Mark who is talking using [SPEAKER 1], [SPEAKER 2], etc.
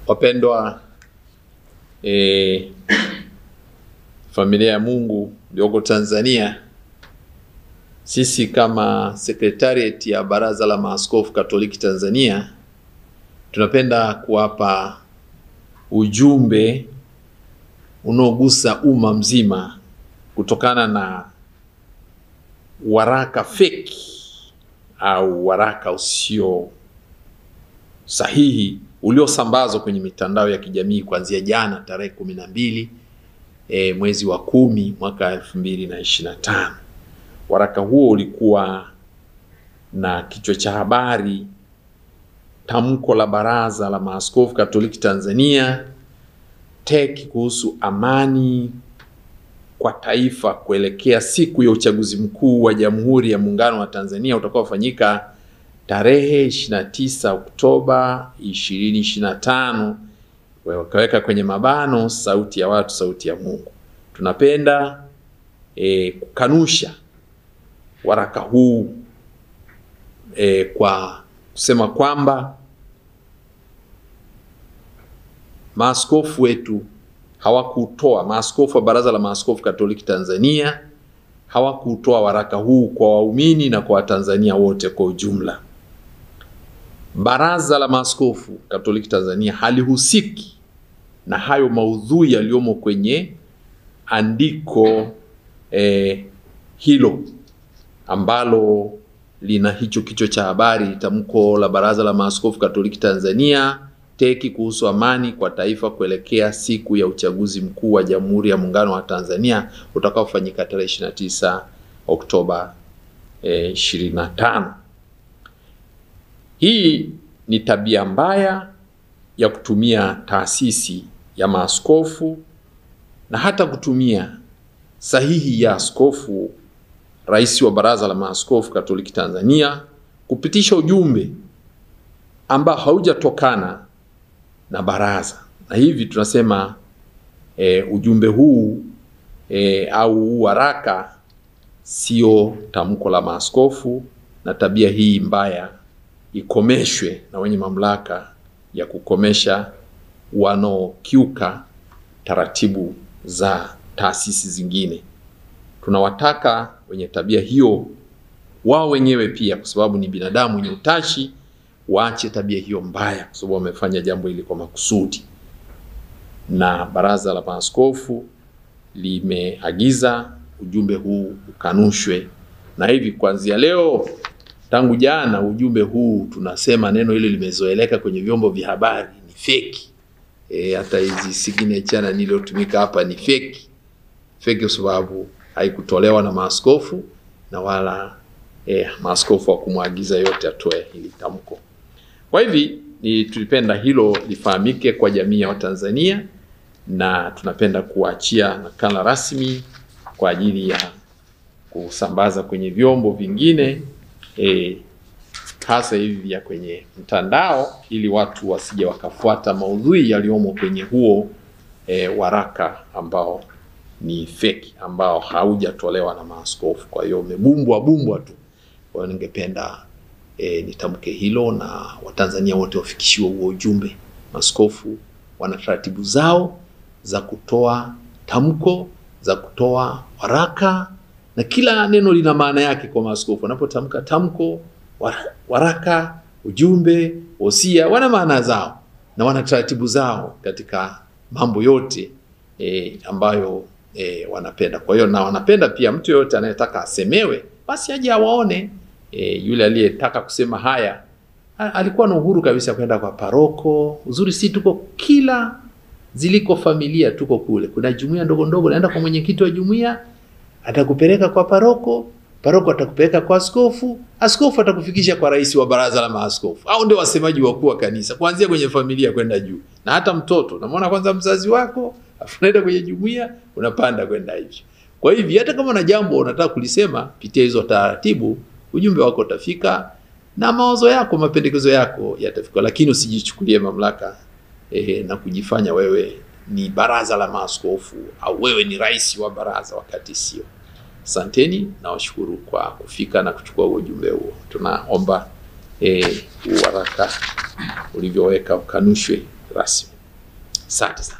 [SPEAKER 1] Wapendwa familia ya Mungu iliyoko Tanzania, sisi kama Secretariat ya Baraza la Maaskofu Katoliki Tanzania tunapenda kuwapa ujumbe unaogusa umma mzima kutokana na waraka fake au waraka usio sahihi uliosambazwa kwenye mitandao ya kijamii kuanzia jana tarehe 12 mwezi wa 10 mwaka 2025. Waraka huo ulikuwa na kichwa cha habari: tamko la Baraza la Maaskofu Katoliki Tanzania TEC kuhusu amani kwa taifa kuelekea siku ya uchaguzi mkuu wa Jamhuri ya Muungano wa Tanzania utakaofanyika tarehe 29 Oktoba 2025. Wakaweka kwenye mabano sauti ya watu, sauti ya Mungu. Tunapenda kukanusha waraka huu kwa kusema kwamba maaskofu wetu hawakutoa, maaskofu wa Baraza la Maaskofu Katoliki Tanzania hawakutoa waraka huu kwa waumini na kwa Watanzania wote kwa ujumla. Baraza la Maaskofu Katoliki Tanzania halihusiki na hayo maudhui yaliyomo kwenye andiko hilo ambalo lina hicho kichwa cha habari: tamko la Baraza la Maaskofu Katoliki Tanzania TEC kuhusu amani kwa taifa kuelekea siku ya uchaguzi mkuu wa Jamhuri ya Muungano wa Tanzania utakaofanyika tarehe 29 Oktoba 25. Hii ni tabia mbaya ya kutumia taasisi ya maaskofu na hata kutumia sahihi ya askofu rais wa Baraza la Maaskofu Katoliki Tanzania kupitisha ujumbe ambao haujatokana na baraza. Na hivi tunasema ujumbe huu au waraka sio tamko la maaskofu, na tabia hii mbaya ikomeshwe na wenye mamlaka ya kukomesha wanaokiuka taratibu za taasisi zingine. Tunawataka wenye tabia hiyo wao wenyewe pia, kwa sababu ni binadamu wenye utashi, waache tabia hiyo mbaya, kwa sababu wamefanya jambo hili kwa makusudi. Na Baraza la Maaskofu limeagiza ujumbe huu ukanushwe, na hivi kuanzia leo, tangu jana ujumbe huu tunasema neno hili limezoeleka kwenye vyombo vya habari ni fake. Hata hizi signature niliyotumika hapa ni fake. Fake kwa sababu haikutolewa na maaskofu na wala maaskofu wa kumwagiza yote atoe hili tamko. Kwa hivi tulipenda hilo lifahamike kwa jamii ya Watanzania, na tunapenda kuachia nakala rasmi kwa ajili ya kusambaza kwenye vyombo vingine hasa hivi vya kwenye mtandao, ili watu wasije wakafuata maudhui yaliyomo kwenye huo waraka ambao ni fake, ambao haujatolewa na maaskofu. Kwa hiyo umebumbwa tu. Kwa hiyo ningependa nitamke hilo na Watanzania wote wafikishiwe huo ujumbe. Maaskofu wana taratibu zao za kutoa tamko, za kutoa waraka, na kila neno lina maana yake kwa maaskofu. Wanapotamka tamko, waraka, ujumbe, wosia, wana maana zao na wana taratibu zao katika mambo yote ambayo wanapenda. Kwa hiyo na wanapenda pia mtu yote anayetaka asemewe basi aje awaone. Yule aliyetaka kusema haya alikuwa na uhuru kabisa kwenda kwa paroko. Uzuri si tuko kila ziliko familia, tuko kule. Kuna jumuiya ndogo ndogo, naenda kwa mwenyekiti wa jumuiya, atakupeleka kwa paroko, paroko atakupeleka kwa askofu, askofu atakufikisha kwa rais wa Baraza la Maaskofu, au ndio wasemaji wakuu wa kanisa, kuanzia kwenye familia kwenda juu. Na hata mtoto unamwona kwanza mzazi wako, afu unaenda kwenye jumuiya, unapanda kwenda hivyo. Kwa hivyo hata kama na jambo unataka kulisema, pitia hizo taratibu, ujumbe wako utafika na mawazo yako, mapendekezo yako yatafika. Lakini usijichukulie mamlaka na kujifanya wewe ni Baraza la Maaskofu au wewe ni rais wa baraza, wakati sio. Asanteni na washukuru kwa kufika na kuchukua ujumbe huo. Tunaomba waraka ulivyoweka ukanushwe rasmi. Asante sana.